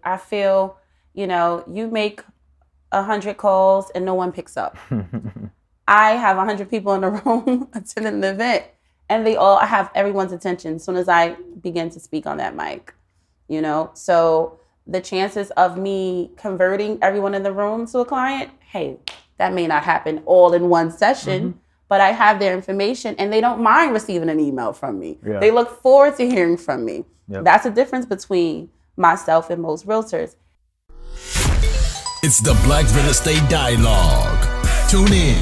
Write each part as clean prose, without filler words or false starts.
I feel, you make 100 calls and no one picks up. I have 100 people in the room attending the event, and I have everyone's attention as soon as I begin to speak on that mic, So the chances of me converting everyone in the room to a client, hey, that may not happen all in one session, but I have their information and they don't mind receiving an email from me. Yeah. They look forward to hearing from me. Yep. That's the difference between myself and most realtors. It's the Black Real Estate Dialogue. Tune in.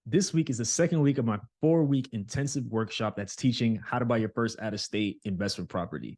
This week is the second week of my 4-week intensive workshop that's teaching how to buy your first out-of-state investment property.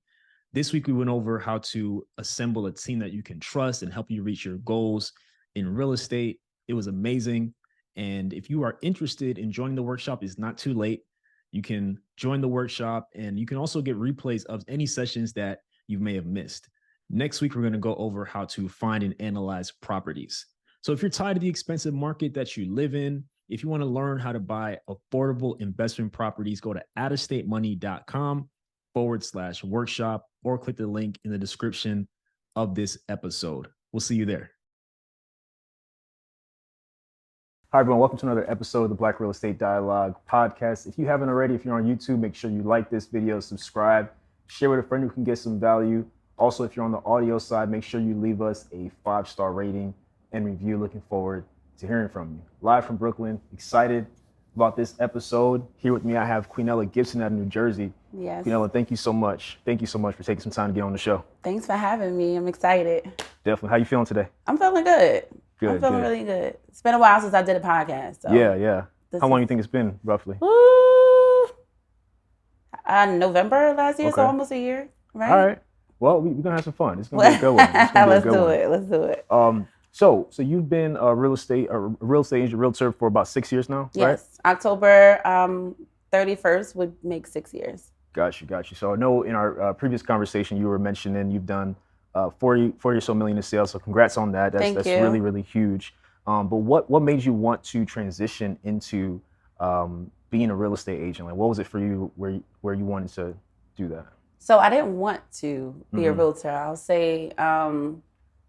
This week, we went over how to assemble a team that you can trust and help you reach your goals in real estate. It was amazing. And if you are interested in joining the workshop, it's not too late. You can join the workshop, and you can also get replays of any sessions that you may have missed. Next week, we're going to go over how to find and analyze properties. So if you're tired of the expensive market that you live in, if you want to learn how to buy affordable investment properties, go to outofstatemoney.com/workshop or click the link in the description of this episode. We'll see you there. Hi, everyone. Welcome to another episode of the Black Real Estate Dialogue podcast. If you haven't already, if you're on YouTube, make sure you like this video, subscribe, share with a friend who can get some value. Also, if you're on the audio side, make sure you leave us a 5-star rating and review. Looking forward to hearing from you. Live from Brooklyn, excited about this episode. Here with me, I have Queenella Gibson out of New Jersey. Yes. Queenella, thank you so much. Thank you so much for taking some time to get on the show. Thanks for having me. I'm excited. Definitely. How you feeling today? I'm feeling good. I'm feeling good. Really good. It's been a while since I did a podcast. So yeah. How long do you think it's been, roughly? November last year, okay. So almost a year, right? All right. Well, we're going to have some fun. It's going to be a good one. Let's do it. So you've been a real estate agent, realtor for about 6 years now, right? Yes. October 31st would make 6 years. Got you. So I know in our previous conversation you were mentioning you've done 40 or so million in sales. So congrats on that. That's really, really huge. But what made you want to transition into being a real estate agent? Like, what was it for you where you wanted to do that? So I didn't want to be a realtor. I'll say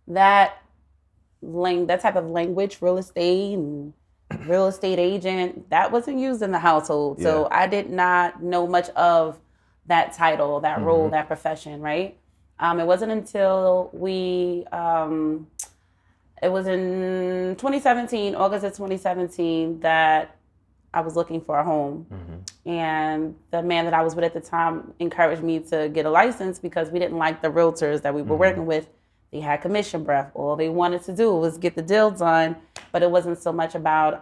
that type of language, real estate and real estate agent, that wasn't used in the household. So I did not know much of that title, that role, that profession, right? It wasn't until it was in 2017, August of 2017, that I was looking for a home. And the man that I was with at the time encouraged me to get a license because we didn't like the realtors that we were working with. They had commission breath. All they wanted to do was get the deal done, but it wasn't so much about,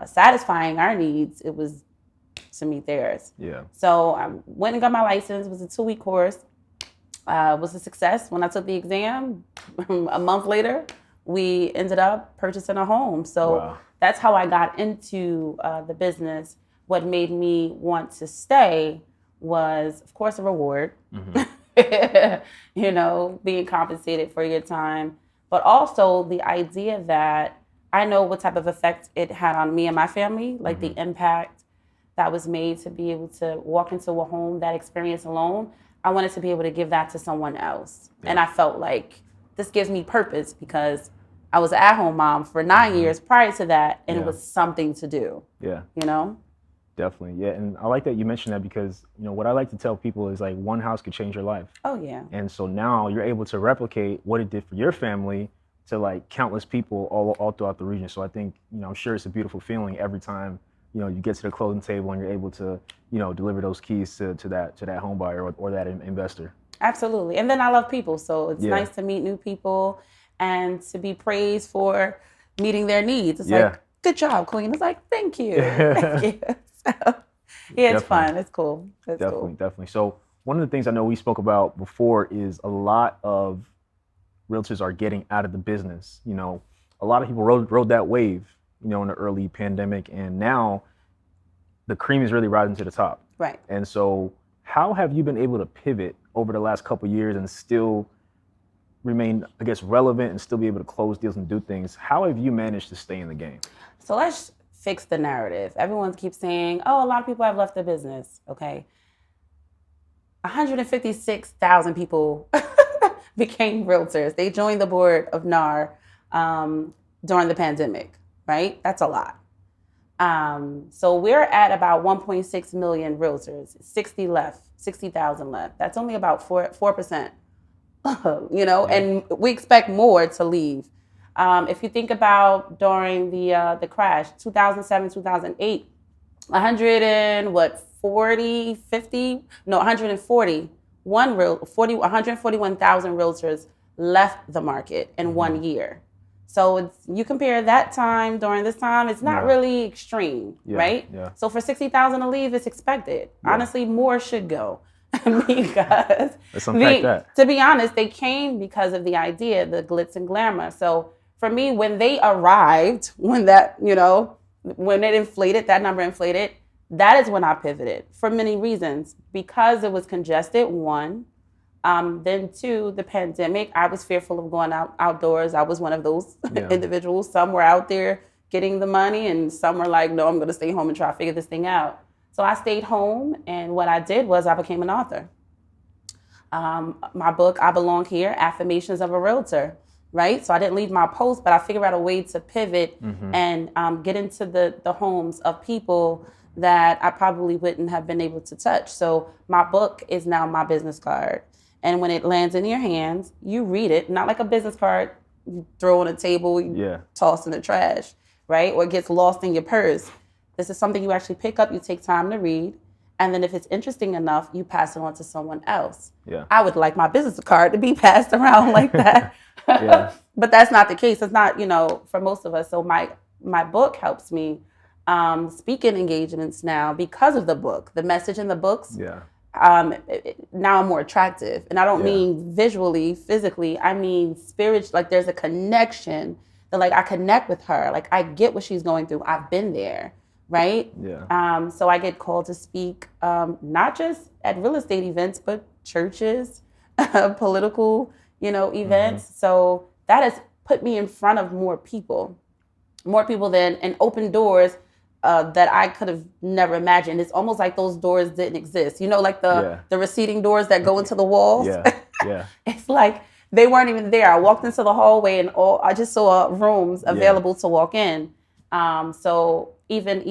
satisfying our needs. It was to meet theirs. Yeah. So I went and got my license. It was a 2-week course. It was a success. When I took the exam, a month later, we ended up purchasing a home. So that's how I got into the business. What made me want to stay was, of course, a reward. Being compensated for your time, but also the idea that I know what type of effect it had on me and my family, like the impact that was made to be able to walk into a home, that experience alone. I wanted to be able to give that to someone else. Yeah. And I felt like this gives me purpose because I was an at-home mom for 9 years prior to that, and it was something to do. Yeah. Definitely. Yeah. And I like that you mentioned that because, what I like to tell people is like one house could change your life. Oh, yeah. And so now you're able to replicate what it did for your family to like countless people all throughout the region. So I think, I'm sure it's a beautiful feeling every time, you get to the closing table and you're able to, deliver those keys to that home buyer or that investor. Absolutely. And then I love people. So it's nice to meet new people and to be praised for meeting their needs. It's like, good job, Queen. It's like, thank you. Thank you. It's fun. It's cool. Definitely. So one of the things I know we spoke about before is a lot of realtors are getting out of the business. A lot of people rode that wave, in the early pandemic, and now the cream is really rising to the top. Right. And so how have you been able to pivot over the last couple of years and still remain, I guess, relevant and still be able to close deals and do things? How have you managed to stay in the game? So let's fix the narrative. Everyone keeps saying, a lot of people have left the business. Okay. 156,000 people became realtors. They joined the board of NAR during the pandemic, right? That's a lot. So we're at about 1.6 million realtors, 60,000 left. That's only about 4%, and we expect more to leave. If you think about during the crash, 2007, 2008, 141,000 realtors left the market in 1 year. So you compare that time during this time, it's not really extreme, right? Yeah. So for 60,000 to leave, it's expected. Honestly, more should go because Let's unpack that. to be honest, they came because of the idea, the glitz and glamour. So for me, when they arrived, when that, when it inflated, that number inflated, that is when I pivoted for many reasons. Because it was congested, one. Then two, the pandemic, I was fearful of going outdoors. I was one of those individuals. Some were out there getting the money and some were like, no, I'm going to stay home and try to figure this thing out. So I stayed home, and what I did was I became an author. My book, I Belong Here, Affirmations of a Realtor, right? So I didn't leave my post, but I figured out a way to pivot and get into the homes of people that I probably wouldn't have been able to touch. So my book is now my business card. And when it lands in your hands, you read it, not like a business card you throw on a table, you toss in the trash, right? Or it gets lost in your purse. This is something you actually pick up, you take time to read. And then if it's interesting enough, you pass it on to someone else. Yeah. I would like my business card to be passed around like that. But that's not the case. It's not, for most of us. So my book helps me speak in engagements now because of the book. The message in the books. Now I'm more attractive, and I don't mean visually, physically. I mean spiritually. Like there's a connection that, like, I connect with her. Like I get what she's going through. I've been there, right? So I get called to speak, not just at real estate events, but churches, political, events. So that has put me in front of more people than, and open doors that I could have never imagined. It's almost like those doors didn't exist. Like the receding doors that go into the walls. It's like they weren't even there. I walked into the hallway and I just saw rooms available to walk in. So even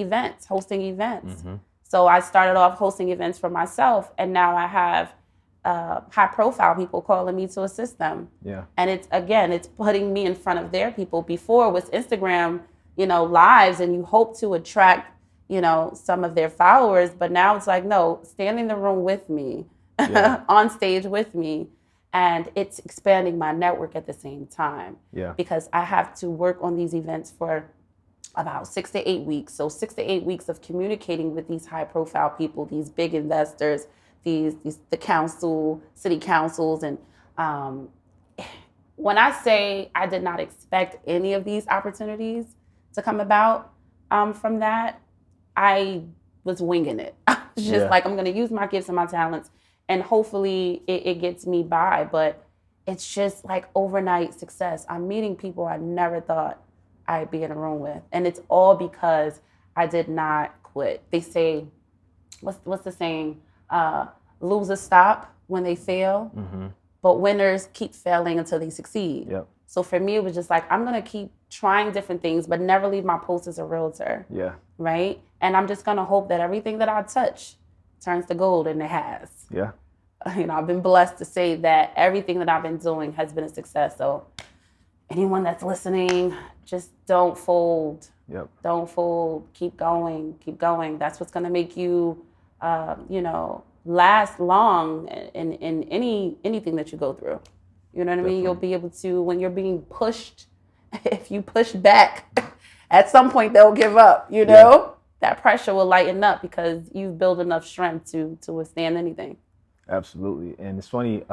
hosting events. So I started off hosting events for myself, and now I have high profile people calling me to assist them. And it's putting me in front of their people. Before it was Instagram, lives, and you hope to attract, some of their followers. But now it's like, no, stand in the room with me, on stage with me. And it's expanding my network at the same time. Because I have to work on these events for about 6 to 8 weeks. So 6 to 8 weeks of communicating with these high profile people, these big investors, the city councils. And when I say I did not expect any of these opportunities to come about from that, I was winging it. I was just like, I'm going to use my gifts and my talents, and hopefully it gets me by. But it's just like overnight success. I'm meeting people I never thought I'd be in a room with. And it's all because I did not quit. They say, what's the saying? Losers stop when they fail, but winners keep failing until they succeed. So for me, it was just like, I'm going to keep trying different things, but never leave my post as a realtor. Right? And I'm just going to hope that everything that I touch turns to gold, and it has. I've been blessed to say that everything that I've been doing has been a success. So anyone that's listening, just don't fold. Don't fold. Keep going. Keep going. That's what's going to make you, last long in anything that you go through. You know what I mean? You'll be able to, when you're being pushed, if you push back, at some point they'll give up, That pressure will lighten up because you've built enough strength to withstand anything. Absolutely. And it's funny,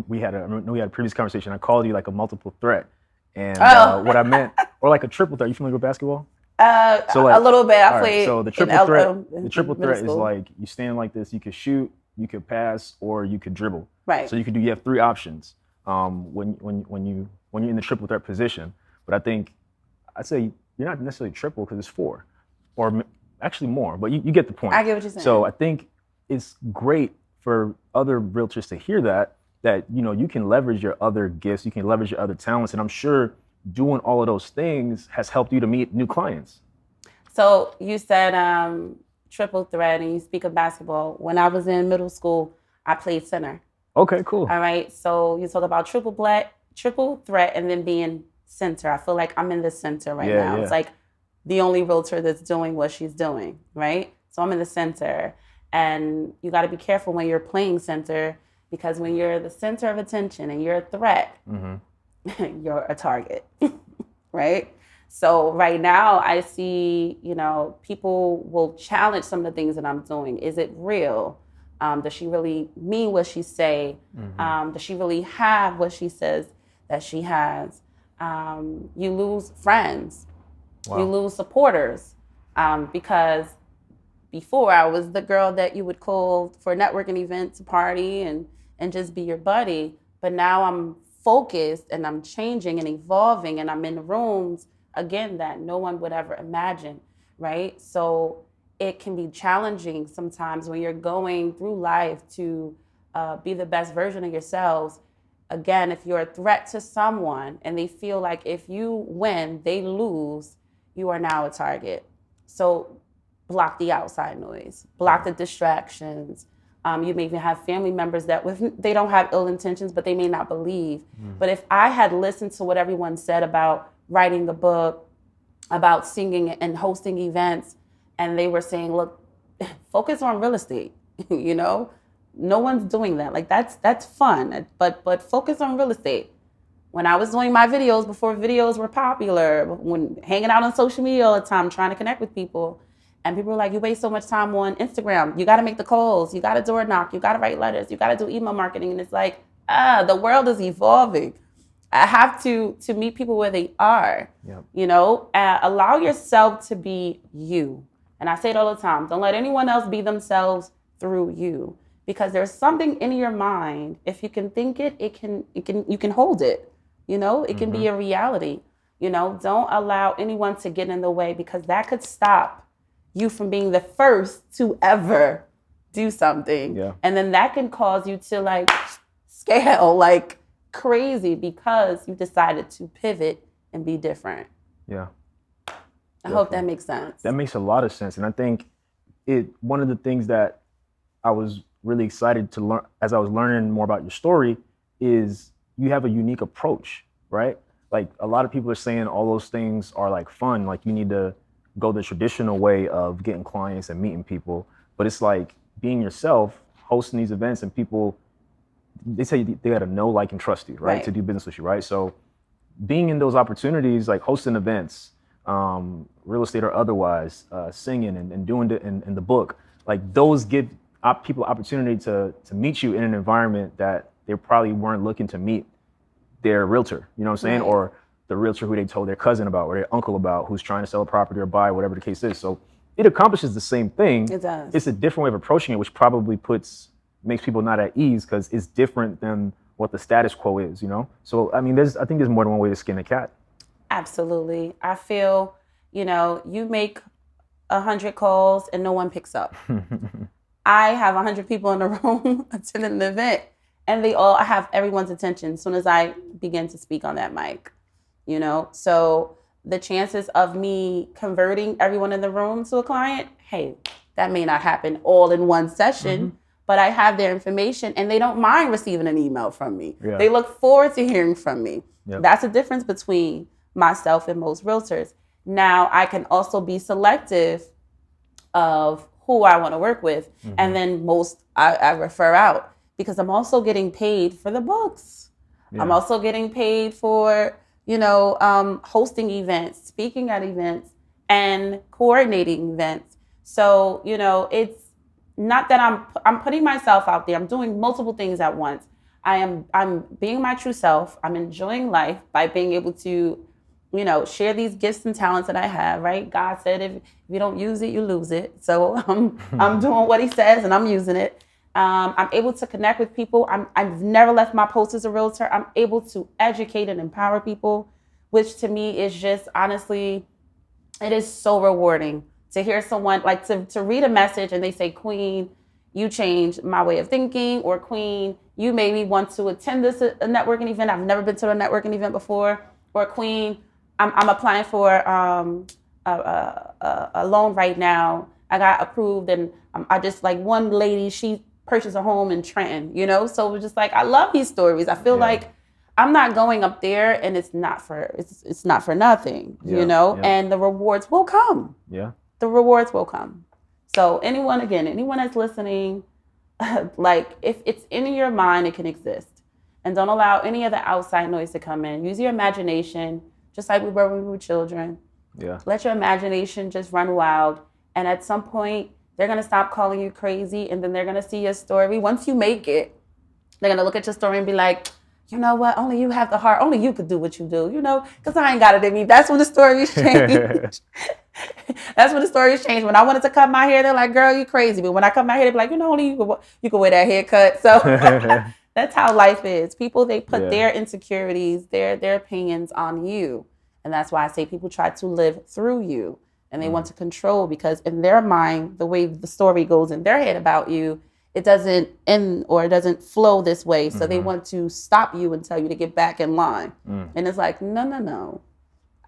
we had a previous conversation. I called you like a multiple threat. And what I meant, or like a triple threat. You familiar with basketball? A little bit. I played. So the triple threat is like, you stand like this, you could shoot, you could pass, or you could dribble. Right. So you have 3 options when you're in the triple threat position. But I think I'd say you're not necessarily triple because it's 4, or actually more. But you get the point. I get what you're saying. So I think it's great for other realtors to hear that you can leverage your other gifts, you can leverage your other talents, and I'm sure doing all of those things has helped you to meet new clients. So you said triple threat, and you speak of basketball. When I was in middle school, I played center. Okay, cool. All right. So you talk about triple threat, and then being center. I feel like I'm in the center right now. Yeah. It's like the only realtor that's doing what she's doing, right? So I'm in the center, and you got to be careful when you're playing center, because when you're the center of attention and you're a threat, you're a target, right? So right now I see, people will challenge some of the things that I'm doing. Is it real? Does she really mean what she say? Does she really have what she says that she has? You lose friends. Wow. You lose supporters, because before I was the girl that you would call for networking events, to party and just be your buddy. But now I'm focused and I'm changing and evolving, and I'm in rooms again that no one would ever imagine, right? So it can be challenging sometimes when you're going through life to be the best version of yourselves. Again, if you're a threat to someone and they feel like if you win, they lose, you are now a target. So block the outside noise, block the distractions. You may even have family members that they don't have ill intentions, but they may not believe. But if I had listened to what everyone said about writing a book, about singing and hosting events, and they were saying, look, focus on real estate, no one's doing that. Like that's fun, but focus on real estate. When I was doing my videos before videos were popular, when hanging out on social media all the time, trying to connect with people, and people were like, you waste so much time on Instagram. You got to make the calls. You got to door knock. You got to write letters. You got to do email marketing. And it's like, the world is evolving. I have to meet people where they are. Yep. Allow yourself to be you. And I say it all the time. Don't let anyone else be themselves through you, because there's something in your mind. If you can think it, you can hold it. It can be a reality. Don't allow anyone to get in the way, because that could stop you from being the first to ever do something. Yeah. And then that can cause you to scale like crazy, because you decided to pivot and be different. Yeah. I hope that makes sense. That makes a lot of sense. And I think one of the things that I was really excited to learn as I was learning more about your story is you have a unique approach, right? Like a lot of people are saying all those things are like fun, like you need to go the traditional way of getting clients and meeting people. But it's like being yourself, hosting these events, and people, they say they got to know, like, and trust you, right? To do business with you, right? So being in those opportunities, like hosting events, real estate or otherwise, singing and doing it in the book, like those give people opportunity to meet you in an environment that they probably weren't looking to meet their realtor, you know what I'm saying? Right. Or the realtor who they told their cousin about or their uncle about, who's trying to sell a property or buy, whatever the case is. So it accomplishes the same thing. It does. It's a different way of approaching it, which probably makes people not at ease, because it's different than what the status quo is, So I mean, I think there's more than one way to skin a cat. Absolutely. I feel, you make 100 calls and no one picks up. I have 100 people in the room attending the event, and I have everyone's attention as soon as I begin to speak on that mic. So the chances of me converting everyone in the room to a client, hey, that may not happen all in one session, but I have their information, and they don't mind receiving an email from me. Yeah. They look forward to hearing from me. Yep. That's the difference between myself and most realtors. Now I can also be selective of who I want to work with, and then I refer out, because I'm also getting paid for the books. Yeah. I'm also getting paid for hosting events, speaking at events, and coordinating events. So, it's not that I'm putting myself out there. I'm doing multiple things at once. I'm being my true self. I'm enjoying life by being able to, share these gifts and talents that I have, right? God said, if you don't use it, you lose it. So I'm doing what he says, and I'm using it. I'm able to connect with people. I've never left my post as a realtor. I'm able to educate and empower people, which to me is just, honestly, it is so rewarding to hear someone, like to read a message and they say, Queen, you changed my way of thinking, or Queen, you made me want to attend this a networking event. I've never been to a networking event before. Or Queen, I'm applying for a loan right now. I got approved, and I just like one lady, she purchased a home in Trenton, you know? So it was just like, I love these stories. I feel like I'm not going up there and it's not for nothing, you know? And the rewards will come. Yeah. The rewards will come. So anyone that's listening, like if it's in your mind, it can exist. And don't allow any of the outside noise to come in. Use your imagination, just like we were when we were children. Yeah. Let your imagination just run wild. And at some point, they're going to stop calling you crazy, and then they're going to see your story. Once you make it, they're going to look at your story and be like, you know what? Only you have the heart. Only you could do what you do, you know, because I ain't got it in me. That's when the stories change. That's when the stories change. When I wanted to cut my hair, they're like, girl, you crazy. But when I cut my hair, they're like, you know, only you can wear that haircut. So that's how life is. People, they put their insecurities, their opinions on you. And that's why I say people try to live through you. And they want to control, because in their mind, the way the story goes in their head about you, it doesn't end or it doesn't flow this way. So they want to stop you and tell you to get back in line. And it's like, no.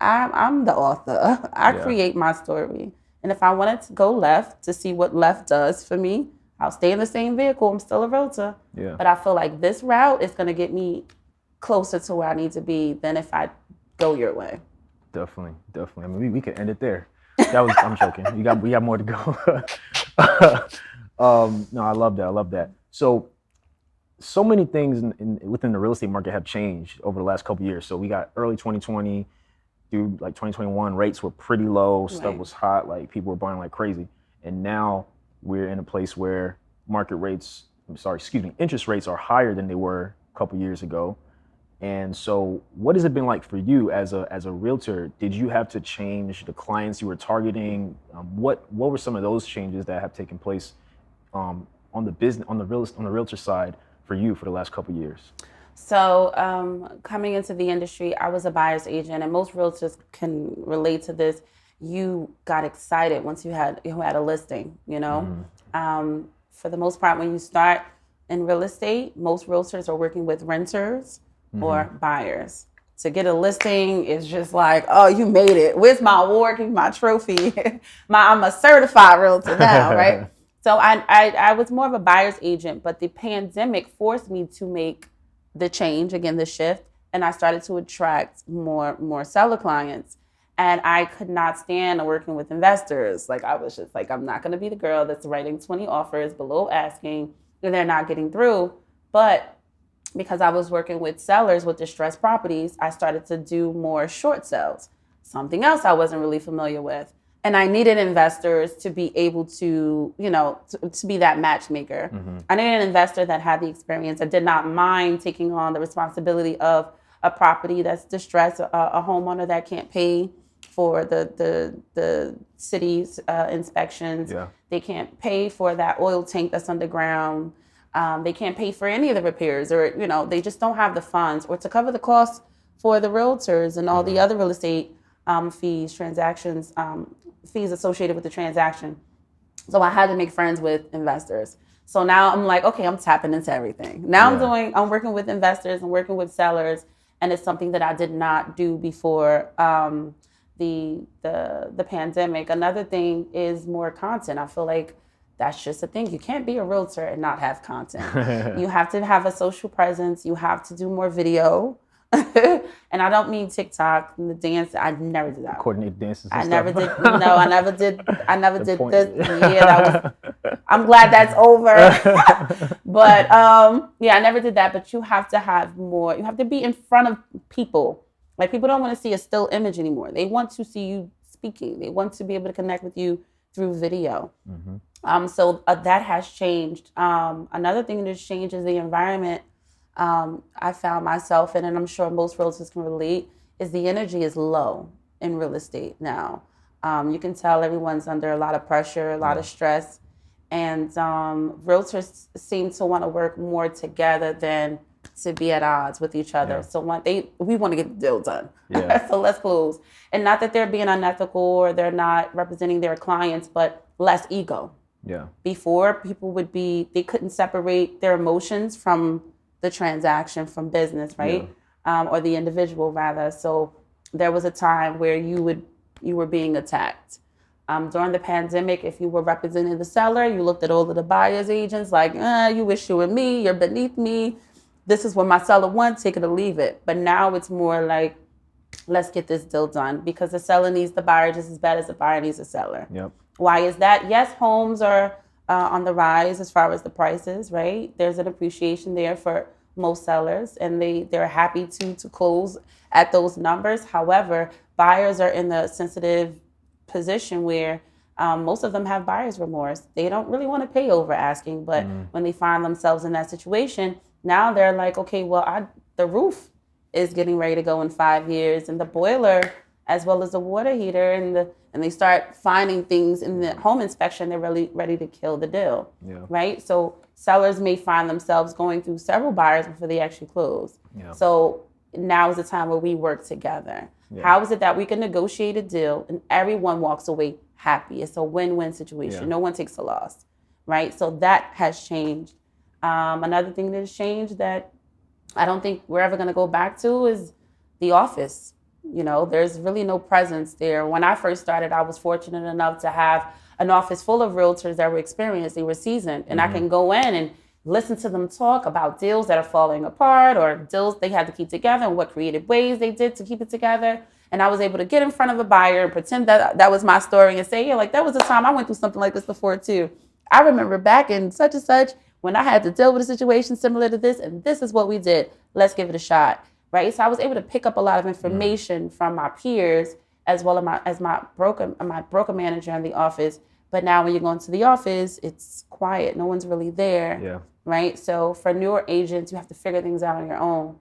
I'm the author. I create my story. And if I wanted to go left to see what left does for me, I'll stay in the same vehicle. I'm still a realtor. Yeah. But I feel like this route is going to get me closer to where I need to be than if I go your way. Definitely. I mean, we could end it there. I'm joking. We got more to go. No, I love that. So many things within the real estate market have changed over the last couple of years. So we got early 2020 through like 2021, rates were pretty low. Stuff was hot. Like people were buying like crazy. And now we're in a place where interest rates are higher than they were a couple years ago. And so what has it been like for you as a realtor? Did you have to change the clients you were targeting? What were some of those changes that have taken place on the realtor side for you for the last couple of years? So coming into the industry, I was a buyer's agent, and most realtors can relate to this. You got excited once you had a listing, you know? For the most part, when you start in real estate, most realtors are working with renters or buyers. To get a listing is just like, oh, you made it. Where's my award? Give me my trophy. I'm a certified realtor now, right? So I was more of a buyer's agent, but the pandemic forced me to make the change, again, the shift, and I started to attract more seller clients. And I could not stand working with investors. Like, I was just like, I'm not going to be the girl that's writing 20 offers below asking, and they're not getting through. But because I was working with sellers with distressed properties, I started to do more short sales, something else I wasn't really familiar with. And I needed investors to be able to, to be that matchmaker. I needed an investor that had the experience, that did not mind taking on the responsibility of a property that's distressed, a homeowner that can't pay for the city's inspections. Yeah. They can't pay for that oil tank that's underground. They can't pay for any of the repairs, or, they just don't have the funds, or to cover the costs for the realtors and all the other real estate fees, transactions, fees associated with the transaction. So I had to make friends with investors. So now I'm like, okay, I'm tapping into everything. Now I'm working with investors, I'm working with sellers, and it's something that I did not do before the pandemic. Another thing is more content. I feel like that's just a thing. You can't be a realtor and not have content. You have to have a social presence. You have to do more video. And I don't mean TikTok and the dance. I never did that. Coordinate dances. I never did. No, I never did this. Yeah, I'm glad that's over. But I never did that. But you have to have more. You have to be in front of people. Like, people don't want to see a still image anymore. They want to see you speaking. They want to be able to connect with you through video. So that has changed. Another thing that's changed is the environment I found myself in, and I'm sure most realtors can relate, is the energy is low in real estate now. You can tell everyone's under a lot of pressure, a lot of stress, and realtors seem to want to work more together than to be at odds with each other. So we want to get the deal done. So let's close. And not that they're being unethical or they're not representing their clients, but less ego. Yeah. Before, they couldn't separate their emotions from the transaction, from business, right? Or the individual rather. So there was a time where you were being attacked. During the pandemic, if you were representing the seller, you looked at all of the buyer's agents like, you wish you were me, you're beneath me. This is what my seller wants, take it or leave it. But now it's more like, let's get this deal done, because the seller needs the buyer just as bad as the buyer needs the seller. Yep. Why is that? Yes, homes are on the rise as far as the prices, right? There's an appreciation there for most sellers, and they're happy to close at those numbers. However, buyers are in the sensitive position where most of them have buyer's remorse. They don't really want to pay over asking, but when they find themselves in that situation, now they're like, okay, well, the roof is getting ready to go in 5 years, and the boiler, as well as the water heater, and they start finding things in the home inspection, they're really ready to kill the deal, right? So sellers may find themselves going through several buyers before they actually close. So now is the time where we work together. How is it that we can negotiate a deal and everyone walks away happy? It's a win-win situation. No one takes a loss, right? So that has changed. Another thing that has changed that I don't think we're ever going to go back to is the office. There's really no presence there. When I first started, I was fortunate enough to have an office full of realtors that were experienced, they were seasoned, and I can go in and listen to them talk about deals that are falling apart or deals they had to keep together and what creative ways they did to keep it together. And I was able to get in front of a buyer and pretend that was my story and say, yeah, like that was the time I went through something like this before too. I remember back in such and such when I had to deal with a situation similar to this, and this is what we did. Let's give it a shot, right? So I was able to pick up a lot of information from my peers as well as my broker manager in the office. But now when you go into the office, it's quiet. No one's really there, right? So for newer agents, you have to figure things out on your own.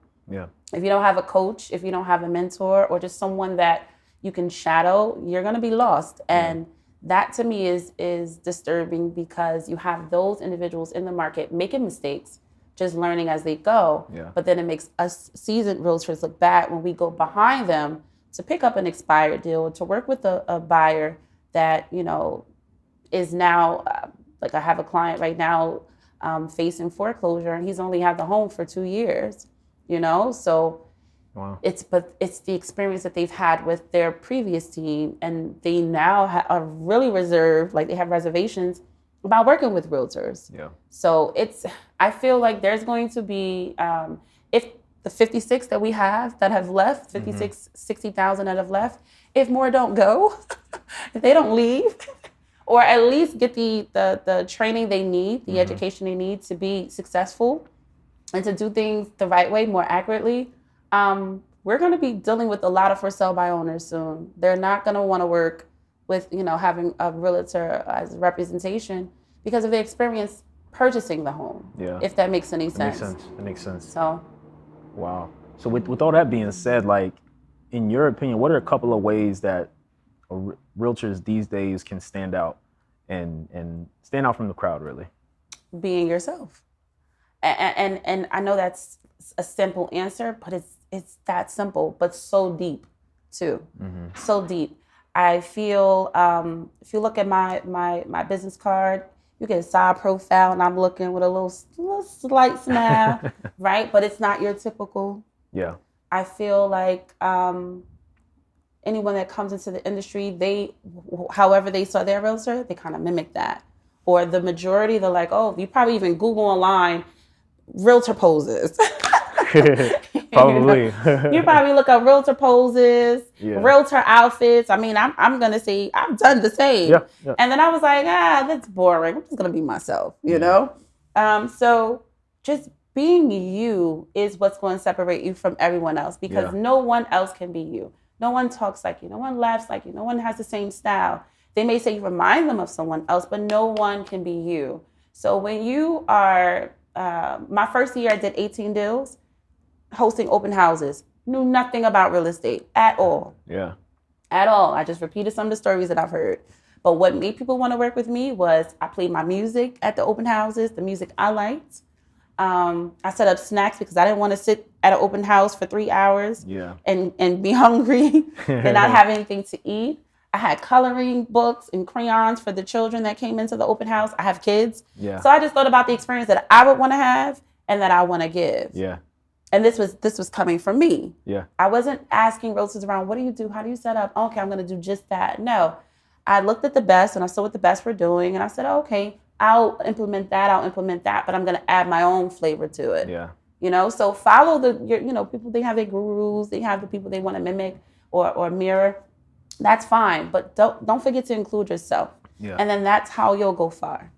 If you don't have a coach, if you don't have a mentor or just someone that you can shadow, you're going to be lost. And that to me is disturbing, because you have those individuals in the market making mistakes, just learning as they go. But then it makes us seasoned realtors look bad when we go behind them to pick up an expired deal, to work with a buyer that, is now, like I have a client right now facing foreclosure, and he's only had the home for 2 years, So it's the experience that they've had with their previous team, and they now are really reserved, like they have reservations about working with realtors. So I feel like there's going to be, if the 56 that we have that have left, 60,000 that have left, if more don't go, if they don't leave, or at least get the training they need, the education they need to be successful and to do things the right way, more accurately, we're going to be dealing with a lot of for sale by owners soon. They're not going to want to work with, having a realtor as representation because of the experience purchasing the home. If that makes any sense. That makes sense. So, wow. So with all that being said, like, in your opinion, what are a couple of ways that realtors these days can stand out and stand out from the crowd, really? Being yourself. And I know that's a simple answer, but it's that simple, but so deep too. So deep. I feel if you look at my business card, you get a side profile, and I'm looking with a little slight smile, right? But it's not your typical. I feel like anyone that comes into the industry, however they saw their realtor, they kind of mimic that. Or the majority, they're like, oh, you probably even Google online realtor poses. Probably. You probably look up realtor poses, realtor outfits. I mean, I'm going to say I've done the same. And then I was like, that's boring. I'm just going to be myself, you know? So just being you is what's going to separate you from everyone else, because no one else can be you. No one talks like you. No one laughs like you. No one has the same style. They may say you remind them of someone else, but no one can be you. So when you are, my first year I did 18 deals, hosting open houses, knew nothing about real estate at all. At all. I just repeated some of the stories that I've heard. But what made people want to work with me was I played my music at the open houses, the music I liked. I set up snacks because I didn't want to sit at an open house for 3 hours and be hungry and not have anything to eat. I had coloring books and crayons for the children that came into the open house. I have kids. Yeah. So I just thought about the experience that I would want to have and that I want to give. Yeah. And this was coming from me. Yeah. I wasn't asking realtors around, what do you do? How do you set up? Okay, I'm going to do just that. No. I looked at the best and I saw what the best were doing. And I said, okay, I'll implement that, but I'm going to add my own flavor to it. Yeah. You know, so follow people, they have their gurus, they have the people they want to mimic or mirror. That's fine. But don't forget to include yourself. Yeah. And then that's how you'll go far.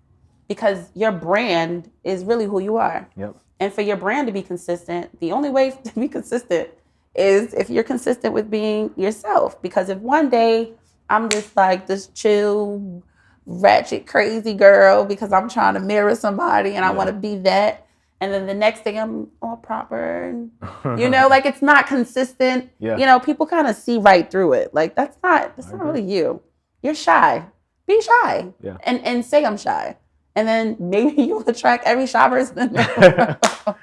Because your brand is really who you are. Yep. And for your brand to be consistent, the only way to be consistent is if you're consistent with being yourself. Because if one day I'm just like this chill, ratchet, crazy girl because I'm trying to mirror somebody and I want to be that, and then the next day I'm all proper and, like it's not consistent. Yeah. People kind of see right through it. Like that's not really you. You're shy. Be shy. Yeah. And say I'm shy. And then maybe you'll attract every shy person in the world.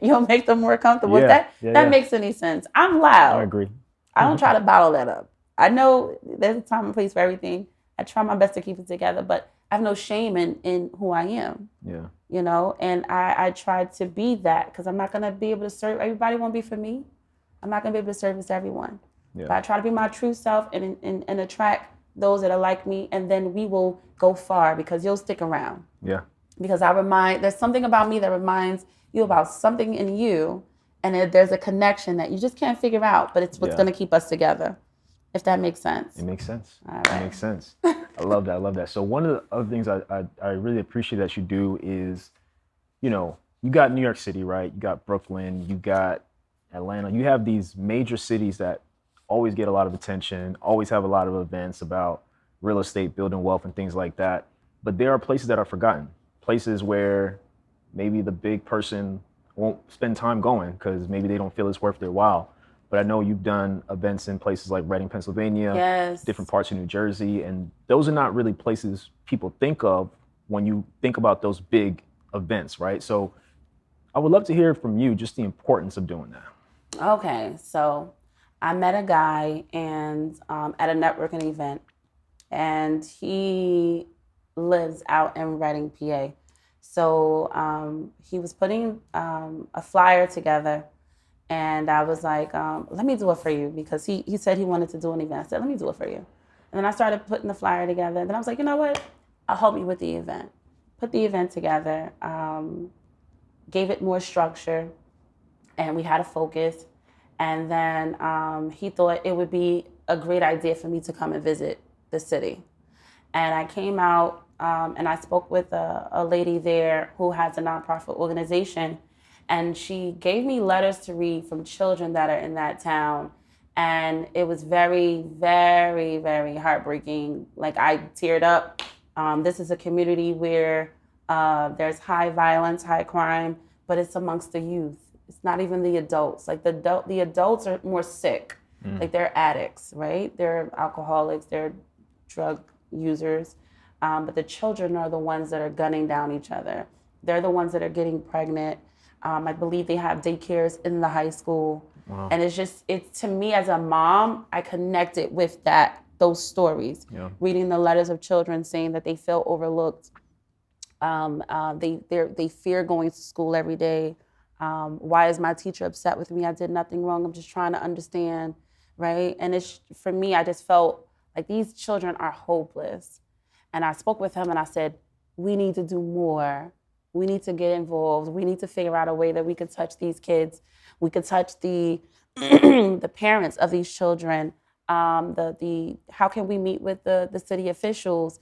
You'll make them more comfortable. Yeah. That makes any sense. I'm loud. I agree. I don't try to bottle that up. I know there's a time and place for everything. I try my best to keep it together, but I have no shame in who I am. Yeah. And I try to be that because I'm not going to be able to serve. Everybody won't be for me. I'm not going to be able to service everyone. Yeah. But I try to be my true self and attract those that are like me, and then we will go far because you'll stick around. Yeah. Because there's something about me that reminds you about something in you, and there's a connection that you just can't figure out, but it's what's going to keep us together, if that makes sense. It makes sense. All right. It makes sense. I love that. So one of the other things I really appreciate that you do is, you got New York City, right? You got Brooklyn, you got Atlanta. You have these major cities that always get a lot of attention, always have a lot of events about real estate, building wealth and things like that. But there are places that are forgotten, places where maybe the big person won't spend time going because maybe they don't feel it's worth their while. But I know you've done events in places like Reading, Pennsylvania, Yes. different parts of New Jersey, and those are not really places people think of when you think about those big events, right? So I would love to hear from you just the importance of doing that. Okay, so I met a guy and at a networking event, and he lives out in Reading, PA. So he was putting a flyer together, and I was like, let me do it for you, because he said he wanted to do an event. I said, let me do it for you. And then I started putting the flyer together. And then I was like, you know what? I'll help you with the event. Put the event together, gave it more structure, and we had a focus. And then he thought it would be a great idea for me to come and visit the city. And I came out and I spoke with a lady there who has a nonprofit organization. And she gave me letters to read from children that are in that town. And it was very, very, very heartbreaking. Like, I teared up. This is a community where there's high violence, high crime, but it's amongst the youth. It's not even the adults. Like, the adults are more sick. Like, they're addicts, right? They're alcoholics, they're drug users. But the children are the ones that are gunning down each other. They're the ones that are getting pregnant. I believe they have daycares in the high school. Wow. And it's to me as a mom, I connected with those stories. Yeah. Reading the letters of children saying that they feel overlooked. They fear going to school every day. Why is my teacher upset with me? I did nothing wrong. I'm just trying to understand, right? And for me, I just felt like these children are hopeless. And I spoke with him and I said, we need to do more. We need to get involved. We need to figure out a way that we could touch these kids. We could touch the the parents of these children. How can we meet with the city officials?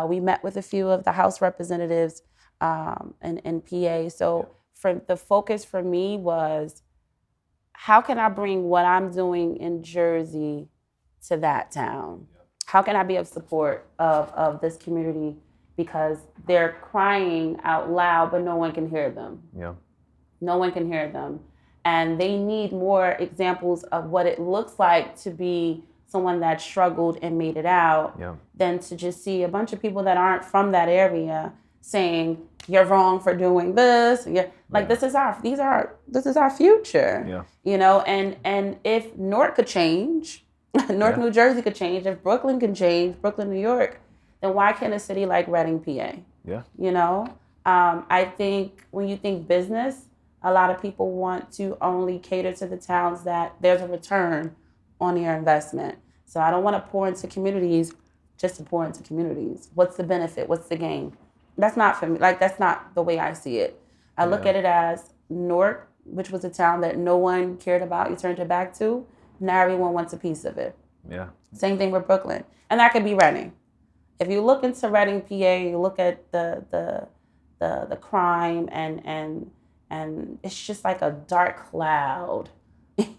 We met with a few of the House representatives in PA. So the focus for me was, how can I bring what I'm doing in Jersey to that town? How can I be of support of this community? Because they're crying out loud, but no one can hear them. Yeah. No one can hear them. And they need more examples of what it looks like to be someone that struggled and made it out, than to just see a bunch of people that aren't from that area saying, you're wrong for doing this. This is our future. Yeah. And if North could change, North New Jersey could change. If Brooklyn can change, Brooklyn, New York, then why can't a city like Reading, PA? Yeah. You know, I think when you think business, a lot of people want to only cater to the towns that there's a return on your investment. So I don't want to pour into communities just to pour into communities. What's the benefit? What's the gain? That's not for me. Like, that's not the way I see it. I look at it as Newark, which was a town that no one cared about. You turned your back to. Now everyone wants a piece of it. Yeah. Same thing with Brooklyn. And that could be Reading. If you look into Reading, PA, you look at the crime and it's just like a dark cloud,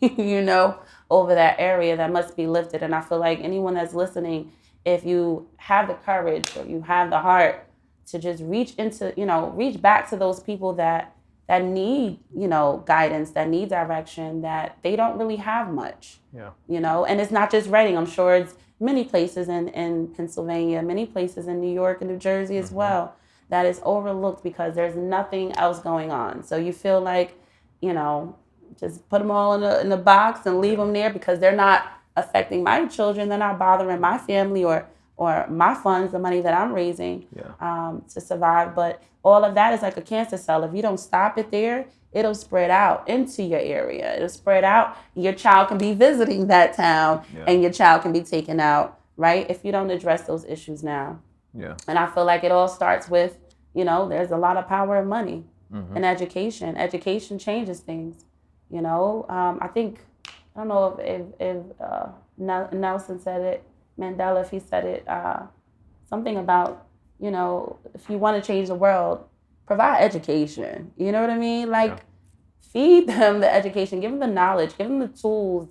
you know, over that area that must be lifted. And I feel like anyone that's listening, if you have the courage or you have the heart to just reach back to those people that need, guidance, that need direction, that they don't really have much. Yeah. And it's not just Reading. I'm sure it's many places in Pennsylvania, many places in New York and New Jersey as well, that is overlooked because there's nothing else going on. So you feel like, just put them all in a box and leave them there because they're not affecting my children. They're not bothering my family or my funds, the money that I'm raising to survive. But all of that is like a cancer cell. If you don't stop it there, it'll spread out into your area. It'll spread out. Your child can be visiting that town and your child can be taken out, right? If you don't address those issues now. Yeah. And I feel like it all starts with, there's a lot of power in money and education. Education changes things. I think, I don't know if Nelson said it, Mandela, if he said it, something about, if you want to change the world, provide education. You know what I mean? Like, feed them the education, give them the knowledge, give them the tools,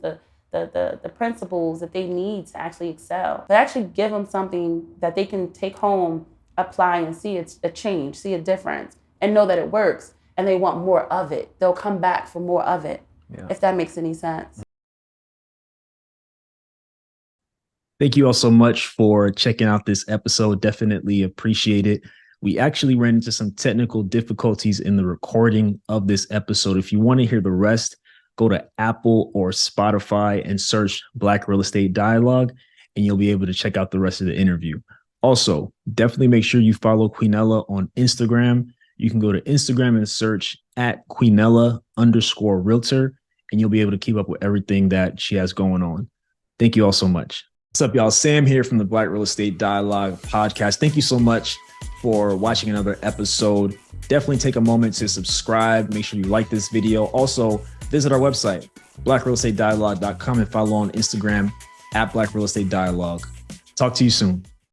the principles that they need to actually excel. But actually give them something that they can take home, apply, and see a change, see a difference, and know that it works. And they want more of it. They'll come back for more of it, if that makes any sense. Thank you all so much for checking out this episode. Definitely appreciate it. We actually ran into some technical difficulties in the recording of this episode. If you want to hear the rest, go to Apple or Spotify and search Black Real Estate Dialogue, and you'll be able to check out the rest of the interview. Also, definitely make sure you follow Queenella on Instagram. You can go to Instagram and search @Queenella_Realtor, and you'll be able to keep up with everything that she has going on. Thank you all so much. What's up, y'all? Sam here from the Black Real Estate Dialogue podcast. Thank you so much for watching another episode. Definitely take a moment to subscribe. Make sure you like this video. Also, visit our website, blackrealestatedialogue.com, and follow on Instagram @Black Real Estate Dialogue. Talk to you soon.